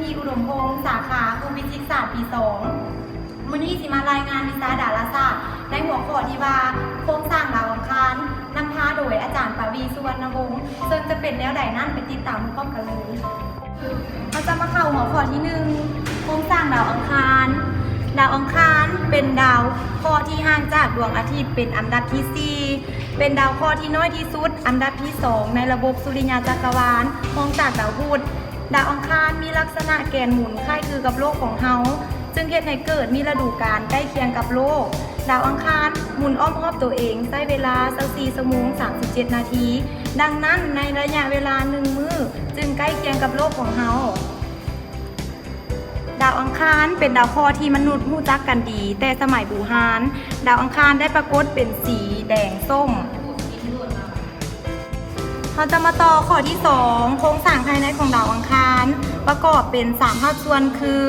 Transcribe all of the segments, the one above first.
ธีอุดมพงศ์สาขาภูมิฟิสิกส์ศาสตร์ปี2มื้อนี้สิมารายงานวิชาดาราศาสตร์ในหัวข้อที่ว่าโครงสร้างดาวอังคารนำพาโดยอาจารย์ปวีสุวรรณวงศ์ซึ่งจะเป็นแนวใดนั้นไปติดตามพร้อมกันเลยเราจะมาเข้าหัวข้อที่1โครงสร้างดาวอังคารดาวอังคารเป็นดาวเคราะห์ที่ห่างจากดวงอาทิตย์เป็นอันดับที่4เป็นดาวเคราะห์ที่น้อยที่สุดอันดับที่2ในระบบสุริยะจักรวาลมองจากดาวพุธดาวอังคารมีลักษณะแกนหมุนคล้ายคือกับโลกของเฮาจึงเฮ็ดให้เกิดมีฤดูกาลใกล้เคียงกับโลกดาวอังคารหมุนอ้อมรอบตัวเองใช้เวลา24ชั่วโมง37นาทีดังนั้นในระยะเวลา1มื้อจึงใกล้เคียงกับโลกของเฮาดาวอังคารเป็นดาวเคราะห์ที่มนุษย์รู้จักกันดีแต่สมัยบูฮานดาวอังคารได้ปรากฏเป็นสีแดงส้มเราจะมาต่อข้อที่2โครงสร้างภายในของดาวอังคารประกอบเป็น3ภาคส่วนคือ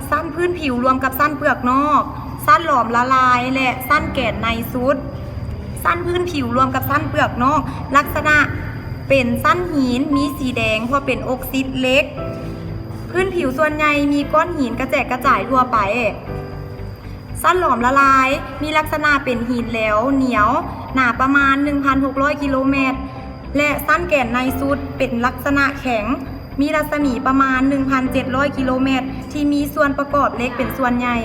สั้นพื้นผิวรวมกับสั้นเปลือกนอกสั้นหลอมละลายและสั้นแกนในสุดสั้นพื้นผิวรวมกับสั้นเปลือกนอกลักษณะเป็นสั้นหินมีสีแดงเพราะเป็นออกซิดเล็กพื้นผิวส่วนใหญ่มีก้อนหินกระแจกกระจายทั่วไปสั้นหลอมละลายมีลักษณะเป็นหินแล้วเหนียวหนาประมาณ 1,600 กิโลเมตรและสั้นแกนในสุดเป็นลักษณะแข็งมีรัศมีประมาณ 1,700 กิโลเมตรที่มีส่วนประกอบเล็กเป็นส่วนใหญ่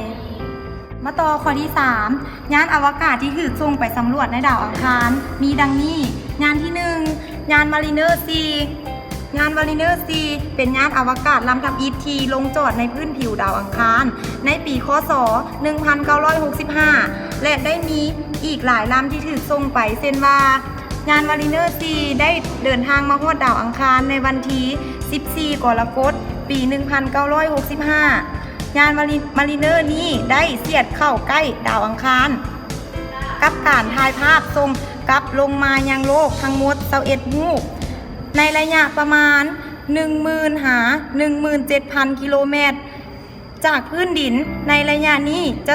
มาต่อข้อที่3ยานอวกาศที่ถูกส่งไปสำรวจในดาวอังคารมีดังนี้ยานที่1ยานมารีเนอร์4ยานมารีเนอร์4เป็นยานอวกาศลำทับอิฐที่ลงจอดในพื้นผิวดาวอังคารในปีค.ศ. 1965และได้มีอีกหลายลำที่ถูกส่งไปเช่นว่ายานมารีเนอร์4ได้เดินทางมาฮอดดาวอังคารในวันที่14 กรกฎาคม ปี 1965 ยานมารีเนอร์นี้ได้เสียดเข้าใกล้ดาวอังคารกับการถ่ายภาพส่งกลับลงมายังโลกทั้งหมด21รูปในระยะประมาณ 10,000 หา 17,000 กิโลเมตรจากพื้นดินในระยะนี้จะ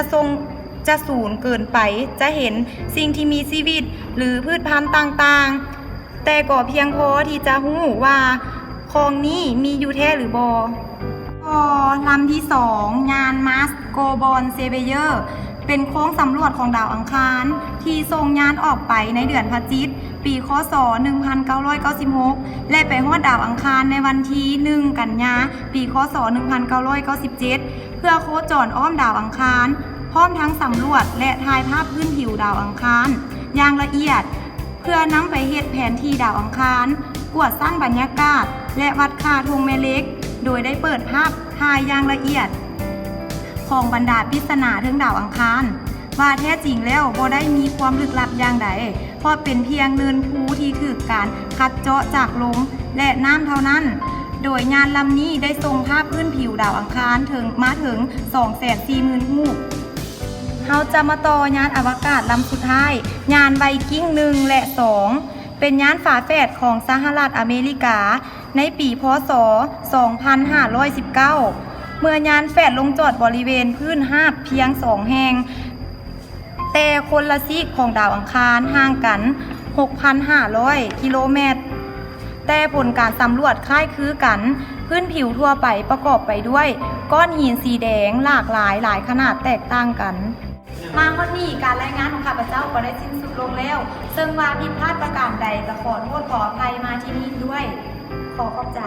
สูญเกินไปจะเห็นสิ่งที่มีชีวิตหรือพืชพันธุ์ต่างๆแต่ก็เพียงพอที่จะรู้ว่าของนี้มีอยู่แท้หรือบ่ลำที่2ยานมาสโกบอนเซเวเยอร์เป็นโค้งสำรวจของดาวอังคารที่ส่งยานออกไปในเดือนพฤศจิกายนปีค.ศ. 1996และไปฮอดดาวอังคารในวันที่1 กันยายนปีค.ศ. 1997เพื่อโคจรอ้อมดาวอังคารพร้อมทั้งสำรวจและถ่ายภาพพื้นผิวดาวอังคารอย่างละเอียดเพื่อนำไปเฮ็ดแผนที่ดาวอังคารกวดสร้างบรรยากาศและวัดค่าธงแม่เหล็กโดยได้เปิดภาพถ่ายอย่างละเอียดของบรรดาปริศนาถึงดาวอังคารว่าแท้จริงแล้วบ่ได้มีความลึกลับอย่างใดเพราะเป็นเพียงเนินภูที่ถูกการคัดเจาะจากลมและน้ำเท่านั้นโดยยานลำนี้ได้ส่งภาพพื้นผิวดาวอังคารมาถึง 240,000 รูปเราจะมาต่อยานอวกาศลำสุดท้ายยานไวกิ้ง1และ2เป็นยานฝาแฝดของสหรัฐอเมริกาในปีพ.ศ. 2519เมื่อยานแฝดลงจอดบริเวณพื้นราบเพียง2แห่งแต่คนละซีกของดาวอังคารห่างกัน 6,500 กิโลเมตรแต่ผลการสำรวจคล้ายคือกันพื้นผิวทั่วไปประกอบไปด้วยก้อนหินสีแดงหลากหลายขนาดแตกต่างกันมาวันนี้การรายงานของข้าพเจ้าก็ได้สิ้นสุดลงแล้วซึ่งว่าผิดพลาดประการใดก็ขอโทษขออภัยมาที่นี่ด้วยขอขอบใจ